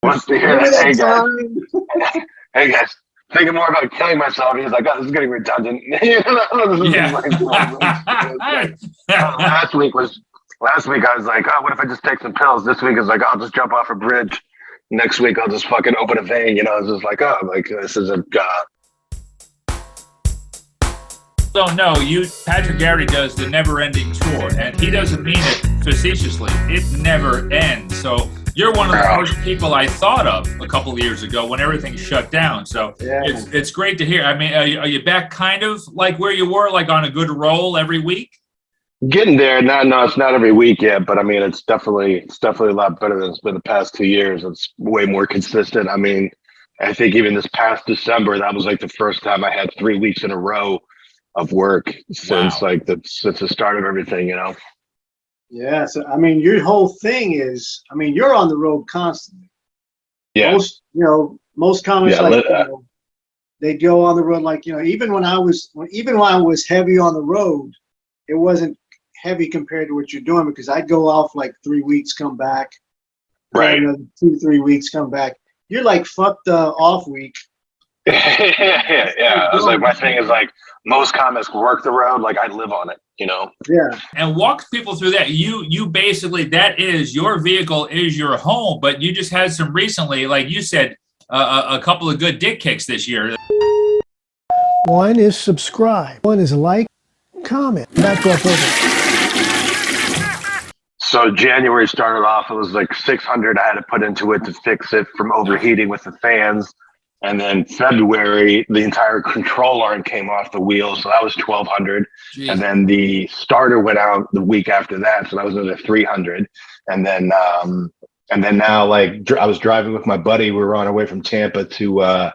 Wants to hear that. Hey guys, thinking more about killing myself. He's like, oh, this is getting redundant. Last week I was like, oh, what if I just take some pills? This week is like, I'll just jump off a bridge. Next week I'll just fucking open a vein. It's just like, oh, like this is a don't know, Patrick Garrity does the Neverending tour, and he doesn't mean it facetiously. It never ends. So you're one of the first people I thought of a couple of years ago when everything shut down. So it's great to hear. I mean, are you back kind of like where you were, like on a good roll every week? Getting there. No, it's not every week yet, but I mean, it's definitely a lot better than it's been the past 2 years. It's way more consistent. I mean, I think even this past December, that was like the first time I had 3 weeks in a row of work since since the start of everything, Yeah, so I mean, your whole thing is, I mean, you're on the road constantly. Yeah. Most comics they go on the road even when I was heavy on the road, it wasn't heavy compared to what you're doing because I'd go off like 3 weeks, come back, right? Another 2-3 weeks, come back. You're like, fuck the off week. Yeah. I was like, my thing is like most comics work the road, like I live on it, Yeah. And walk people through that. You basically, that is your vehicle, is your home, but you just had some recently, like you said, a couple of good dick kicks this year. One is subscribe. One is like, comment. Back up over. So January started off, it was like $600 I had to put into it to fix it from overheating with the fans. And then February, the entire control arm came off the wheel, so that was $1,200. And then the starter went out the week after that, so that was another $300. And then now, like, I was driving with my buddy. We were on our way from Tampa to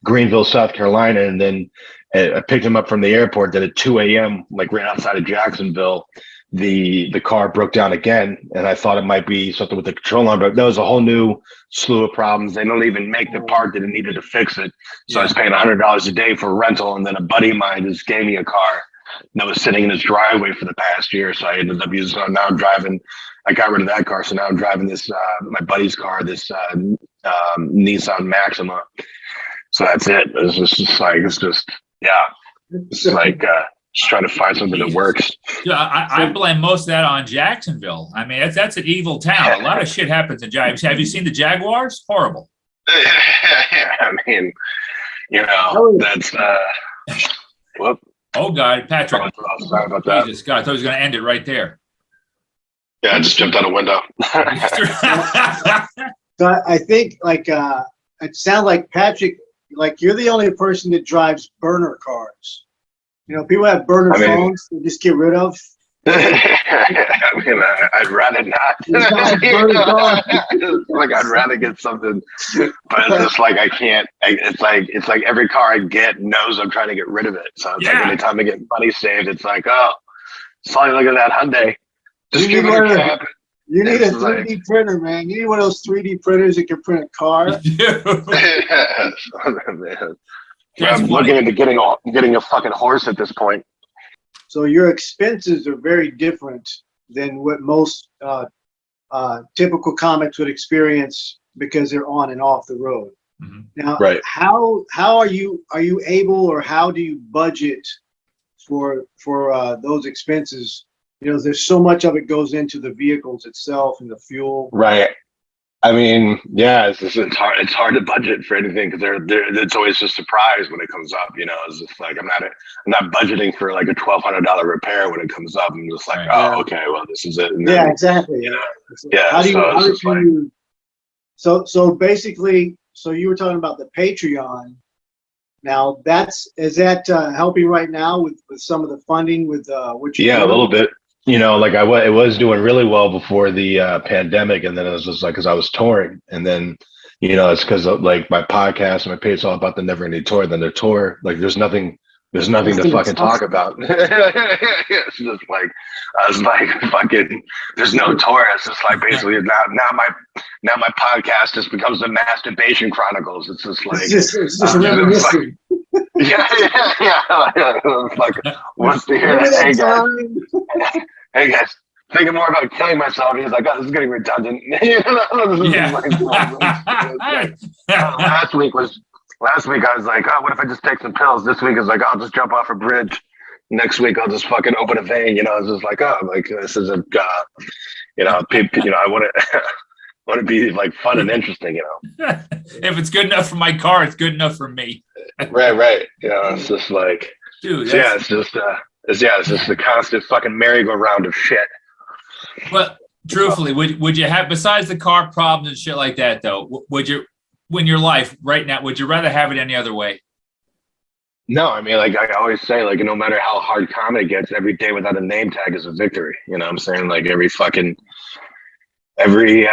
Greenville, South Carolina, and then I picked him up from the airport. Then at 2 a.m., like right outside of Jacksonville, the car broke down again, and I thought it might be something with the control arm, but there was a whole new slew of problems. They don't even make the part that it needed to fix it. So I was paying $100 a day for rental, and then a buddy of mine just gave me a car that was sitting in his driveway for the past year. So I ended up using it. Now I'm driving. I got rid of that car, so now I'm driving this my buddy's car, this Nissan Maxima. So that's it. It's like just trying to find something that works. Yeah, I blame most of that on Jacksonville. I mean, that's an evil town. A lot of shit happens in Jacksonville. Have you seen the Jaguars? Horrible. I mean, that's whoop. Oh God, Patrick. Oh, sorry about that. Jesus God, I thought I was going to end it right there. Yeah, I just jumped out a window. So I think it sounds like Patrick, like you're the only person that drives burner cars. People have burner phones they just get rid of. I mean, I'd rather not. Like, I'd rather get something, but it's just like I can't. It's like every car I get knows I'm trying to get rid of it. So it's like anytime I get money saved, it's like, oh, sorry, look at that Hyundai. Just give it a cap. You need a 3D printer, man. You need one of those 3D printers that can print a car. Man. I'm looking into getting a fucking horse at this point. So your expenses are very different than what most typical comics would experience because they're on and off the road. Mm-hmm. Now, how are you able, or how do you budget for those expenses? There's so much of it goes into the vehicles itself and the fuel. Right. I mean, yeah, it's hard. It's hard to budget for anything because it's always a surprise when it comes up. It's just like I'm not budgeting for like a $1,200 repair when it comes up. I'm just like, oh, okay, well, this is it. And then, exactly. Yeah. How do you? So basically, you were talking about the Patreon. Now, is that helping right now with some of the funding with what you're doing? A little bit. Like it was doing really well before the pandemic, and then it was just like because I was touring, and then it's because like my podcast and my page is all about the Neverending tour. Then the tour, like there's nothing to fucking talk about. It's just like I was like fucking. There's no tour. It's just like basically now my podcast just becomes the Masturbation Chronicles. It's just like it's just reminiscing. Yeah. Like, wants to hear that. Hey guys, thinking more about killing myself. He's like, oh, this is getting redundant. Last week I was like, oh, what if I just take some pills? This week is like, I'll just jump off a bridge. Next week I'll just fucking open a vein. It's just like, oh, like this is a, people, I want to. Want to be like fun and interesting, If it's good enough for my car, it's good enough for me. Right. It's just like, dude. It's just the constant fucking merry-go-round of shit. But truthfully, would you have, besides the car problems and shit like that, though, would you, in your life right now, would you rather have it any other way? No, I mean, like I always say, like no matter how hard comedy gets, every day without a name tag is a victory. You know what I'm saying? Like every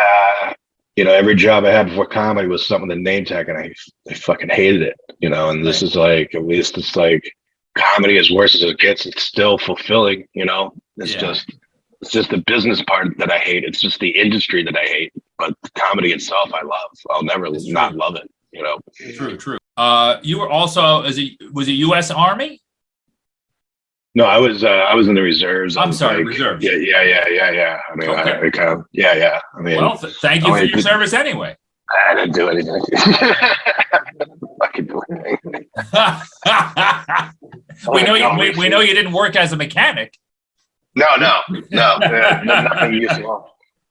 job I had before comedy was something with a name tag, and I fucking hated it, and this is like, at least it's like comedy, as worse as it gets, it's still fulfilling, it's just the business part that I hate. It's just the industry that I hate, but the comedy itself I love. I'll never not love it, True. You were also, was it U.S. Army? No, I was in the reserves. I'm sorry, reserves. Yeah. I mean, okay. I mean, well, thank you for your service anyway. I didn't do anything. I didn't fucking do anything. we know you didn't work as a mechanic. No, nothing useful.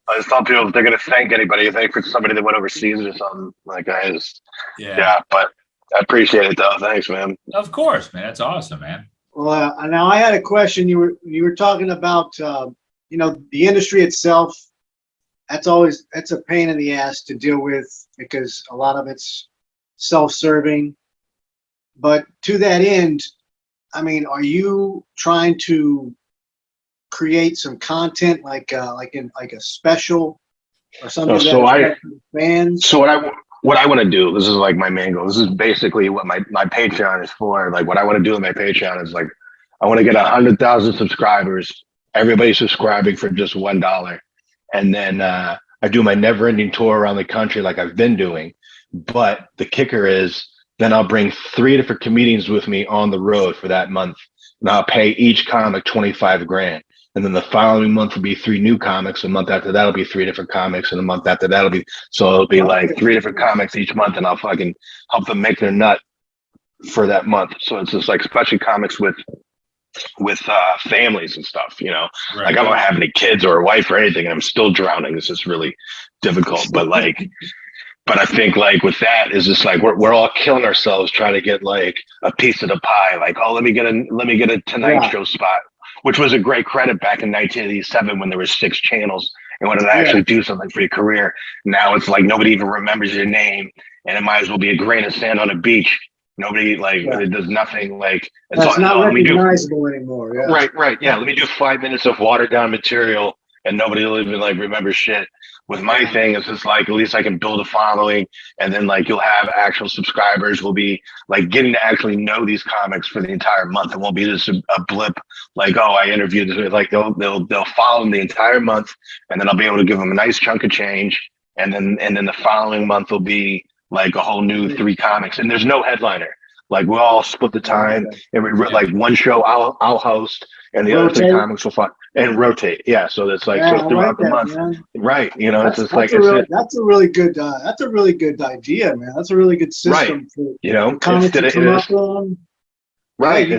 I just tell people if they're gonna thank anybody, thank for somebody that went overseas or something. Like but I appreciate it though. Thanks, man. Of course, man. That's awesome, man. Well, now I had a question. You were talking about the industry itself. That's a pain in the ass to deal with because a lot of it's self-serving. But to that end, I mean, are you trying to create some content like a special or something fans? So what I want to do, this is like my main goal. This is basically what my Patreon is for. Like what I want to do with my Patreon is like, I want to get 100,000 subscribers, everybody subscribing for just $1. And then I do my Neverending tour around the country like I've been doing. But the kicker is then I'll bring 3 different comedians with me on the road for that month. And I'll pay each comic $25,000. And then the following month will be 3 new comics. A month after that will be 3 different comics. And a month after that it'll be like 3 different comics each month. And I'll fucking help them make their nut for that month. So it's just like, especially comics with families and stuff, Right. Like I don't have any kids or a wife or anything. And I'm still drowning. It's just really difficult. But I think like with that is just like, we're all killing ourselves trying to get like a piece of the pie. Like, oh, let me get a Tonight Show spot, which was a great credit back in 1987 when there were 6 channels and wanted to actually do something for your career. Now it's like nobody even remembers your name, and it might as well be a grain of sand on a beach. Nobody it does nothing like it's not recognizable anymore. Yeah. Right. Yeah, let me do 5 minutes of watered down material, and nobody will even like remember shit. With my thing, it's just like at least I can build a following, and then like you'll have actual subscribers. Will be like getting to actually know these comics for the entire month. It won't be just a blip like, oh, I interviewed this. Like they'll follow them the entire month, and then I'll be able to give them a nice chunk of change, and then the following month will be like a whole new 3 comics, and there's no headliner. Like we'll all split the time, and like one show I'll host, and the other 3 comics will find and rotate. Yeah, so that's like so throughout the month, man. Right? It's just like that's a really good idea, man. That's a really good system. Right. For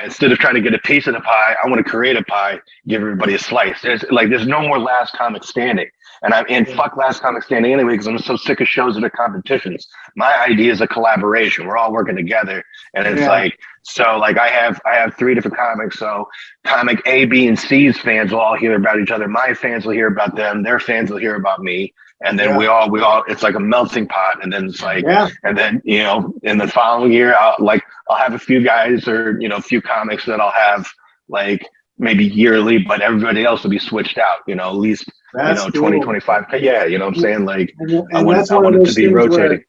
instead of trying to get a piece of the pie, I want to create a pie, give everybody a slice. There's no more last comic standing. And I'm in fuck last comic standing anyway, because I'm so sick of shows that are competitions. My idea is a collaboration. We're all working together. And it's like, so like I have 3 different comics. So comic A, B, and C's fans will all hear about each other. My fans will hear about them. Their fans will hear about me. And then we all, it's like a melting pot. And then it's like, and then, in the following year, I'll have a few guys or, a few comics that I'll have like maybe yearly, but everybody else will be switched out, at least, that's 20, 25. Yeah. You know what I'm saying? Like I want it to be rotating.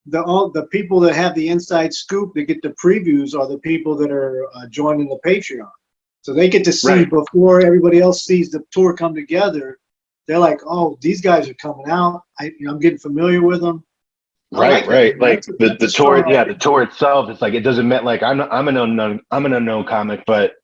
The people that have the inside scoop that get the previews are the people that are joining the Patreon. So they get to see before everybody else sees the tour come together. They're like, oh, these guys are coming out. I'm getting familiar with them. Right. Like the tour, the tour itself. It's like it doesn't mean like I'm an unknown comic, but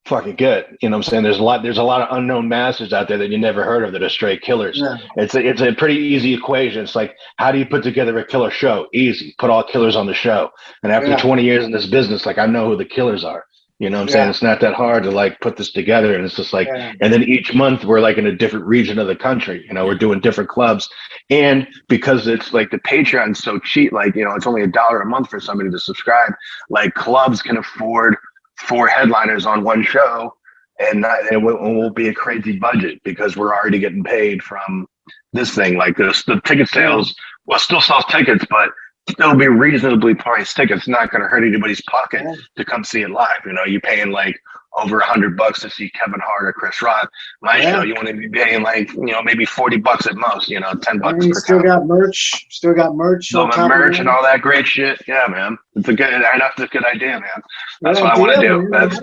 fucking good. You know what I'm saying? There's a lot of unknown masters out there that you never heard of that are straight killers. Yeah. It's a pretty easy equation. It's like, how do you put together a killer show? Easy. Put all killers on the show. And after 20 years in this business, like I know who the killers are. You know what I'm saying? It's not that hard to like put this together. And it's just like, and then each month we're like in a different region of the country. You know, we're doing different clubs. And because it's like the Patreon's so cheap, like, you know, it's only $1 a month for somebody to subscribe. Like clubs can afford 4 headliners on one show, and it won't be a crazy budget because we're already getting paid from this thing. Like the ticket sales, well, still sells tickets, but it'll be reasonably priced tickets. Not going to hurt anybody's pocket to come see it live. You know, you're paying like over $100 to see Kevin Hart or Chris Rock. My show, you want to be paying like, you know, maybe $40 at most. You know, $10 per still got merch. Still got merch. Still got merch and all that great shit. Yeah, man. It's a good. That's a good idea, man. That's what I want to do. That's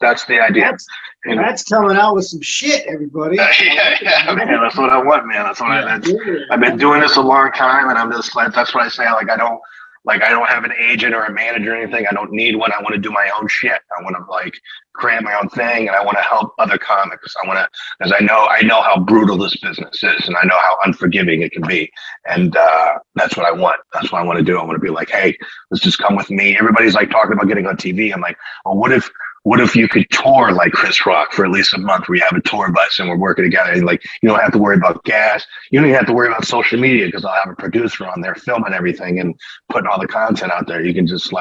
that's the idea. That's coming out with some shit, everybody. Man. That's what I want, man. That's what I've been doing this a long time, and I'm just like, that's what I say. Like I don't have an agent or a manager or anything. I don't need one. I want to do my own shit. I want to like create my own thing, and I want to help other comics. I want to, because I know how brutal this business is, and I know how unforgiving it can be. And that's what I want. That's what I want to do. I want to be like, hey, let's just come with me. Everybody's like talking about getting on TV. I'm like, well, what if you could tour like Chris Rock for at least a month where you have a tour bus and we're working together, and like, you don't have to worry about gas. You don't even have to worry about social media because I'll have a producer on there filming everything and putting all the content out there. You can just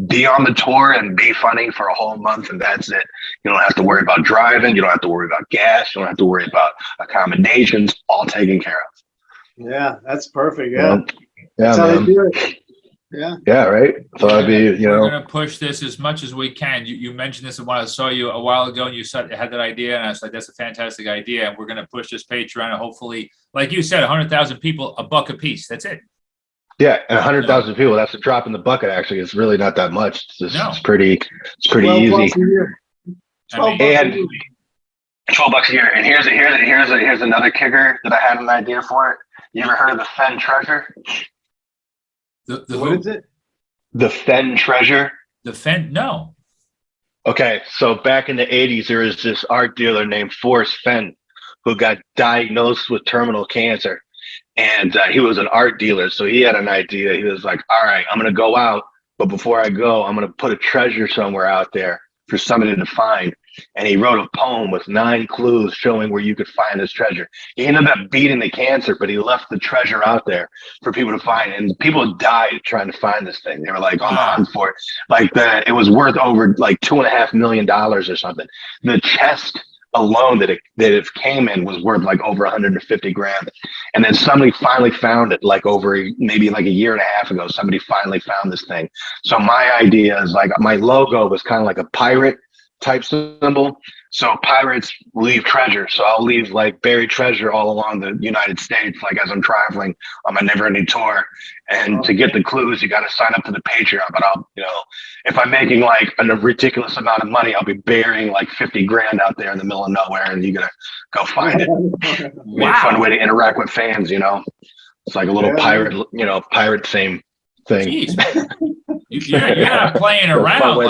be on the tour and be funny for a whole month, and that's it. You don't have to worry about driving. You don't have to worry about gas. You don't have to worry about accommodations, all taken care of. Yeah, that's perfect. Yeah. That's how they do it. Yeah, right. So I'd be, you know, we're going to push this as much as we can. You mentioned this I saw you a while ago, and you had that idea, and I was like, that's a fantastic idea. And we're going to push this Patreon, and hopefully, like you said, 100,000 people, $1 a piece. That's it. Yeah, and 100,000 people. That's a drop in the bucket. Actually, it's really not that much. It's pretty easy. And $12 a year. And here's another kicker that I had an idea for it. You ever heard of the Fen Treasure? What is it? The Fen Treasure. The Fen? No. Okay, so back in the 80s, there was this art dealer named Forrest Fenn who got diagnosed with terminal cancer. And he was an art dealer, so he had an idea. He was like, all right, I'm going to go out, but before I go, I'm going to put a treasure somewhere out there for somebody to find. And he wrote a poem with 9 clues showing where you could find this treasure. He ended up beating the cancer, but he left the treasure out there for people to find. And people died trying to find this thing. They were like on the hunt for it. Like it was worth over like $2.5 million or something. The chest alone that it came in was worth like over 150 grand. And then somebody finally found it like maybe like a year and a half ago. Somebody finally found this thing. So my idea is like my logo was kind of like a pirate type symbol. So pirates leave treasure. So I'll leave like buried treasure all along the United States, like as I'm traveling on my Neverending tour. And to get the clues, you got to sign up to the Patreon. But I'll, you know, if I'm making like a ridiculous amount of money, I'll be burying like 50 grand out there in the middle of nowhere, and you got to go find it. Be a fun way to interact with fans, you know. It's like a little pirate same thing. You're not playing around.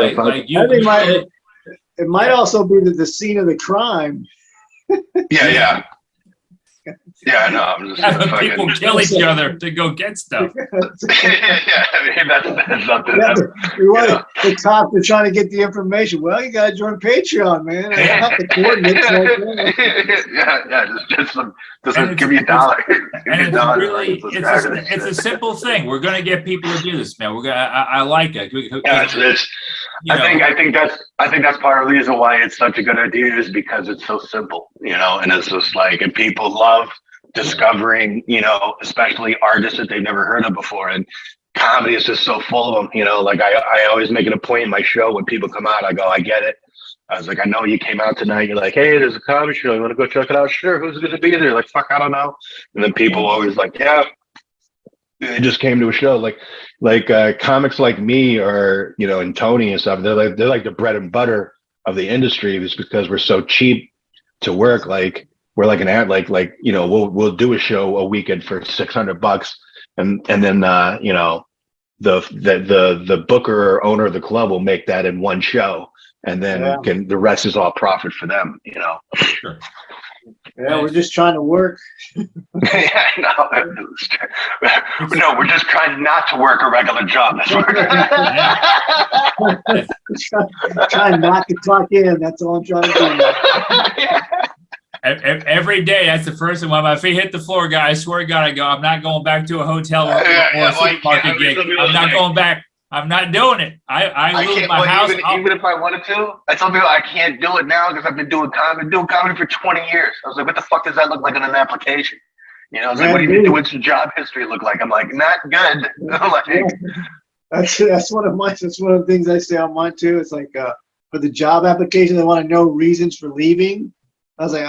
It might also be the scene of the crime. Yeah, no, I'm just having people kill each other to go get stuff. I mean, that's something. The cops are trying to get the information. Well, you got to join Patreon, man. I have the coordinates. Just give me $1. It's a simple thing. We're going to get people to do this, man. I like it. I think that's part of the reason why it's such a good idea is because it's so simple, you know, and it's just like, and people love discovering, you know, especially artists that they've never heard of before. And comedy is just so full of them, you know, like I always make it a point in my show when people come out, I go, I get it. I was like, I know you came out tonight. You're like, hey, there's a comedy show. You want to go check it out? Sure. Who's going to be there? Like, fuck, I don't know. And then people always like, yeah, they just came to a show. Like comics like me or, you know, and Tony and stuff, they're like the bread and butter of the industry is because we're so cheap to work. Like we're like an ad, like, you know, we'll do a show a weekend for $600 and then, you know, the booker or owner of the club will make that in one show, and then the rest is all profit for them, you know. Sure. Yeah, we're just trying to work. Yeah, no, we're just trying not to work a regular job. Trying not to clock in. That's all I'm trying to do. Every day, that's the first thing. When my feet hit the floor, guys, I swear to God, I go, I'm not going back to a hotel or a supermarket gig. I'm not going back. I'm not doing it. I lose my house. Even if I wanted to, I tell people I can't do it now because I've been doing comedy for 20 years. I was like, what the fuck does that look like on an application? You know, I was like, what do you do? What's your job history look like? I'm like, not good. That's one of mine. That's one of the things I say on mine too. It's like for the job application, they want to know reasons for leaving. I was like,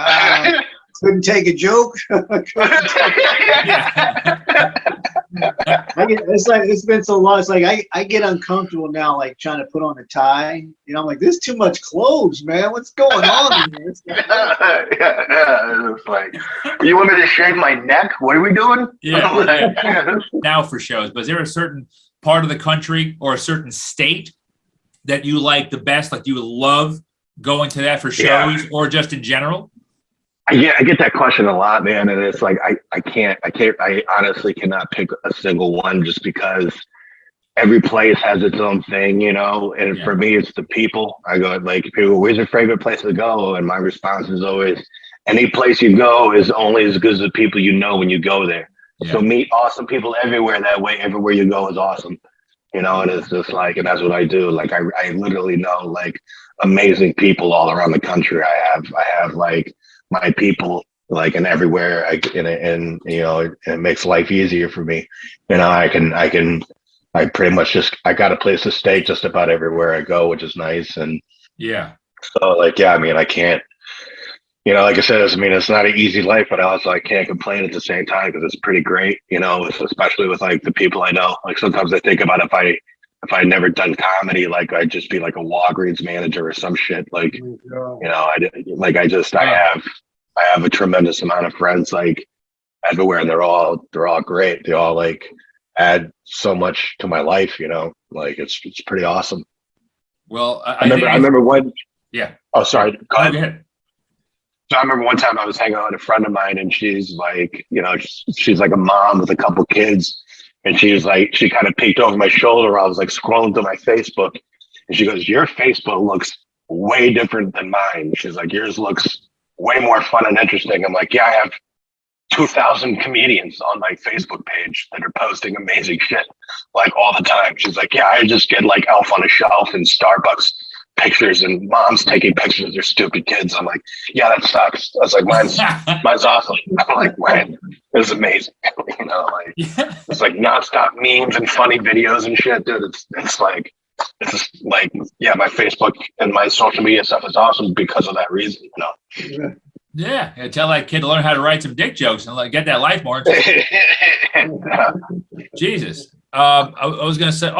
couldn't take a joke. It's been so long. It's like I get uncomfortable now, like trying to put on a tie. You know, I'm like, this is too much clothes, man. What's going on here? It's like, you want me to shave my neck? What are we doing? Yeah. Now for shows, but is there a certain part of the country or a certain state that you like the best? Like you love going to that for shows or just in general? Yeah, I get that question a lot, man, and it's like I honestly cannot pick a single one just because every place has its own thing, you know. And for me, it's the people. I go like, people, where's your favorite place to go? And my response is always, any place you go is only as good as the people you know when you go there. Yeah. So meet awesome people everywhere. That way, everywhere you go is awesome, you know. And it's just like, and that's what I do. Like I literally know like amazing people all around the country. I have like my people like in everywhere, and you know, it makes life easier for me. You know, I pretty much I got a place to stay just about everywhere I go, which is nice. And so like, I mean, I can't, you know, like I said, it's not an easy life, but I can't complain at the same time because it's pretty great, you know, especially with like the people I know. Like sometimes I think about if I never done comedy, like I'd just be like a Walgreens manager or some shit. Like, you know, I have a tremendous amount of friends like everywhere, and they're all great. They all like add so much to my life, you know, like it's pretty awesome. Well, I remember one. Yeah. Oh, sorry. Go ahead. So I remember one time I was hanging out with a friend of mine, and she's like, you know, she's like a mom with a couple kids. And she was like, she kind of peeked over my shoulder. I was like scrolling through my Facebook, and she goes, your Facebook looks way different than mine. She's like, yours looks way more fun and interesting. I'm like, yeah, I have 2,000 comedians on my Facebook page that are posting amazing shit like all the time. She's like, yeah, I just get like Elf on a Shelf and Starbucks pictures and moms taking pictures of their stupid kids. I'm like, yeah, that sucks. I was like, mine's awesome. I'm like, man, this is amazing. You know, like it's like nonstop memes and funny videos and shit, dude. It's like, my Facebook and my social media stuff is awesome because of that reason, you know. Yeah, tell that kid to learn how to write some dick jokes and like get that life more. Jesus. I was going to say,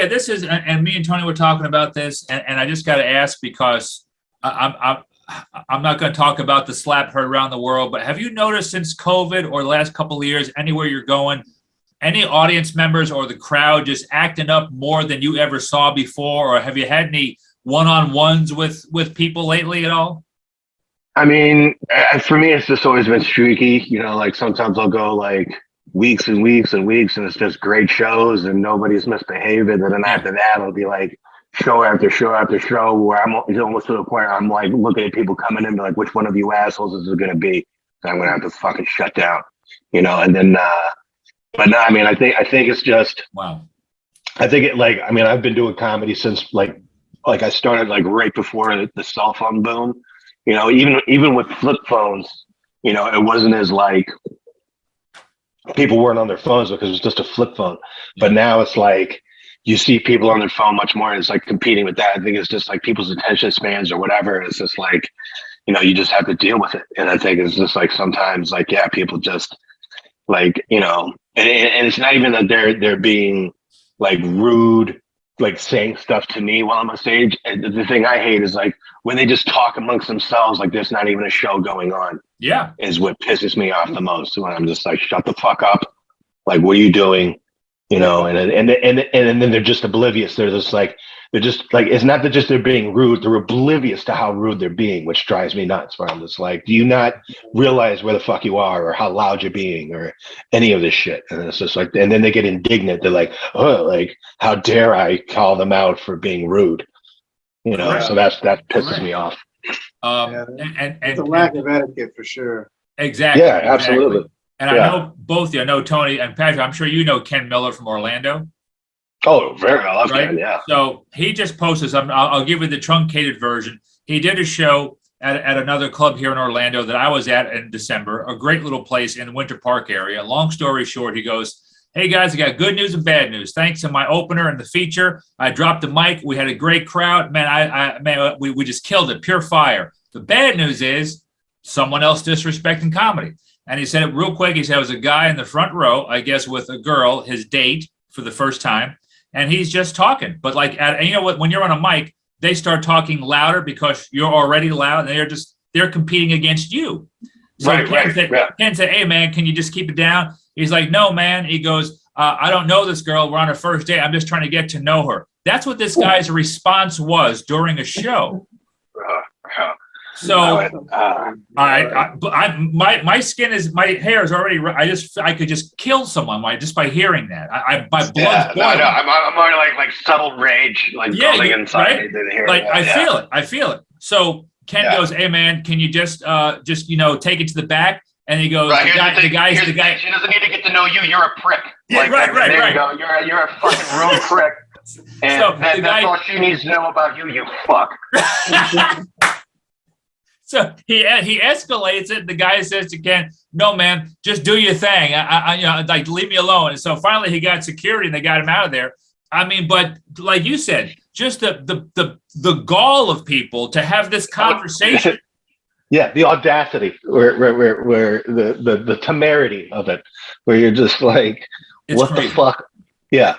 this is, and me and Tony were talking about this, and I just got to ask because I'm not going to talk about the slap heard around the world, but have you noticed since COVID or the last couple of years, anywhere you're going, any audience members or the crowd just acting up more than you ever saw before? Or have you had any one-on-ones with people lately at all? I mean, for me, it's just always been streaky. You know, like sometimes I'll go like weeks and weeks and weeks, and it's just great shows and nobody's misbehaving. And then after that, it'll be like show after show after show where I'm almost to the point where I'm like looking at people coming in and be like, which one of you assholes is it going to be? And I'm going to have to fucking shut down, you know? And then, but no, I mean, I think it's just, wow. I think I've been doing comedy since like I started like right before the cell phone boom, you know, even with flip phones, you know, it wasn't as like people weren't on their phones because it was just a flip phone. But now it's like you see people on their phone much more, and it's like competing with that. I think it's just like people's attention spans or whatever. It's just like, you know, you just have to deal with it. And I think it's just like sometimes like, yeah, people just like, you know, and it's not even that they're being like rude, like saying stuff to me while I'm on stage. And the thing I hate is like when they just talk amongst themselves, like there's not even a show going on. Yeah. Is what pisses me off the most. When I'm just like, shut the fuck up. Like, what are you doing? you know, and then they're just oblivious. They're just like it's not that just they're being rude, they're oblivious to how rude they're being, which drives me nuts. Where I'm just like, do you not realize where the fuck you are or how loud you're being or any of this shit? And it's just like, and then they get indignant. They're like, oh, like, how dare I call them out for being rude? You know, so that pisses me off. And the lack of etiquette for sure. Exactly. Yeah, absolutely. And I know both of you. I know Tony and Patrick. I'm sure you know Ken Miller from Orlando. Oh, very well. I love Ken, yeah. So he just posted something. I'll give you the truncated version. He did a show at another club here in Orlando that I was at in December, a great little place in the Winter Park area. Long story short, he goes, hey, guys, I got good news and bad news. Thanks to my opener and the feature, I dropped the mic. We had a great crowd. Man, we just killed it. Pure fire. The bad news is someone else disrespecting comedy. And he said it real quick. He said it was a guy in the front row, I guess, with a girl, his date for the first time. And he's just talking. But like, you know what? When you're on a mic, they start talking louder because you're already loud. And they're competing against you. So Ken said, hey, man, can you just keep it down? He's like, no, man. He goes, I don't know this girl. We're on our first date. I'm just trying to get to know her. That's what this guy's response was during a show. So, my skin is, my hair is already. I could just kill someone just by hearing that. My blood's boiling. I'm already like subtle rage, like building inside. Right? I feel it. So Ken goes, "Hey man, can you just take it to the back?" And he goes, "The guy. She doesn't need to get to know you. You're a prick. Yeah, right. You go. You're a fucking rude prick. And so that's all she needs to know about you. You fuck." So he escalates it. The guy says to Ken, "No, man, just do your thing. Like leave me alone." And so finally, he got security and they got him out of there. I mean, but like you said, just the gall of people to have this conversation. Yeah, the audacity, where the temerity of it, where you're just like, what the fuck? Yeah.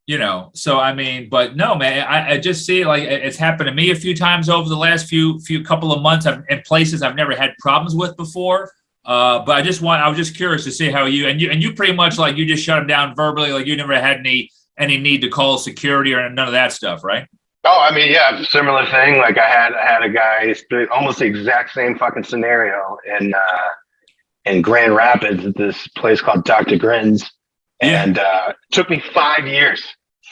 You know, so I mean, but no, man, I just see like it's happened to me a few times over the last few couple of months in places I've never had problems with before. But I was just curious to see how you pretty much like you just shut them down verbally, like you never had any need to call security or none of that stuff, right? Oh, I mean, yeah, similar thing. Like I had a guy, almost the exact same fucking scenario in Grand Rapids at this place called Dr. Grins. And it took me 5 years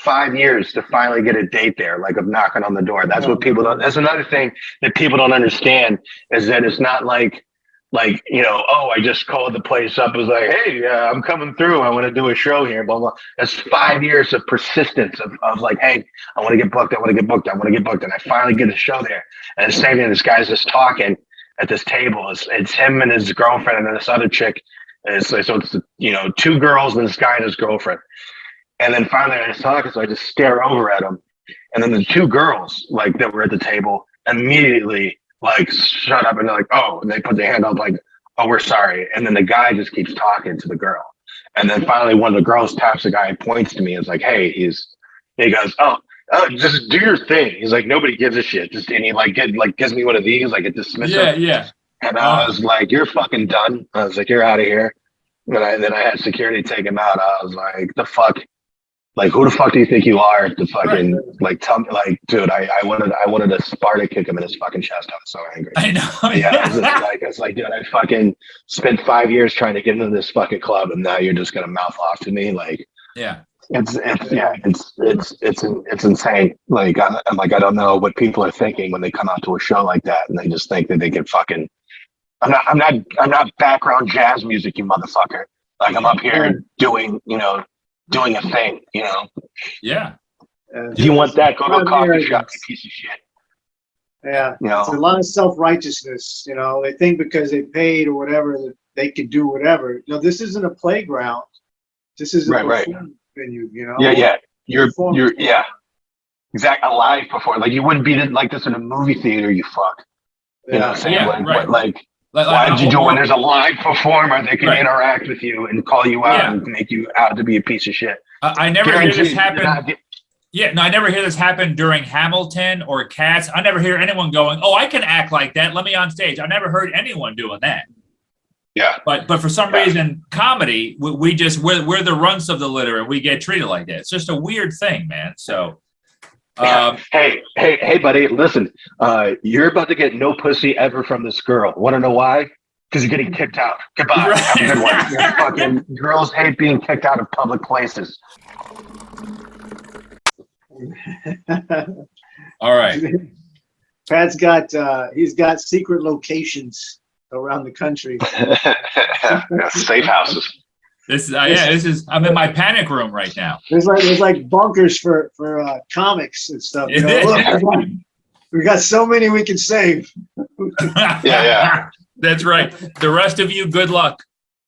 to finally get a date there, like of knocking on the door. That's what people don't, that's another thing that people don't understand is that it's not like, oh, I just called the place up. It was like, hey, I'm coming through. I want to do a show here, blah, blah. That's 5 years of persistence of like, hey, I want to get booked. And I finally get a show there. And the same thing, this guy's just talking at this table. It's him and his girlfriend and then this other chick. And so it's, two girls and this guy and his girlfriend. And then finally I was talking, so I just stare over at him. And then the two girls like that were at the table immediately like shut up and they're like, oh, and they put their hand up like, oh, we're sorry. And then the guy just keeps talking to the girl. And then finally one of the girls taps the guy and points to me and is like, hey, he goes, oh, just do your thing. He's like, nobody gives a shit. And he gives me one of these, like a dismissive. Yeah. And I was like, you're fucking done. I was like, you're out of here. And then I had security take him out. I was like, the fuck? Like, who the fuck do you think you are to fucking like tell me? Like, dude, I wanted to Sparta kick him in his fucking chest. I was so angry. I know. Yeah, it's like, dude, I fucking spent 5 years trying to get into this fucking club, and now you're just gonna mouth off to me, like, yeah. It's insane. Like, I'm like, I don't know what people are thinking when they come out to a show like that, and they just think that they can fucking. I'm not background jazz music, you motherfucker. Like I'm up here doing a thing, Yeah. If you want that, go to a coffee shop, you piece of shit. Yeah. It's a lot of self-righteousness, they think because they paid or whatever that they can do whatever. This isn't a playground. This is a performance venue, Yeah. You're exactly, a live performance. Like you wouldn't be like this in a movie theater, you fuck. You know what I'm saying? Yeah, right. Why did you do when there's a live performer that can interact with you and call you out and make you out to be a piece of shit? I never hear this happen. I never hear this happen during Hamilton or Cats. I never hear anyone going, "Oh, I can act like that. Let me on stage." I never heard anyone doing that. Yeah. But for some reason, comedy, we're the runts of the litter, and we get treated like that. It's just a weird thing, man. So, hey, buddy, listen. You're about to get no pussy ever from this girl. Want to know why? Because you're getting kicked out. Goodbye. Right. Have a good one. Fucking girls hate being kicked out of public places. All right. Pat's got he's got secret locations around the country. Safe houses. I'm in my panic room right now. There's like bunkers for comics and stuff. You know? Look, we got so many we can save. Yeah. That's right. The rest of you, good luck.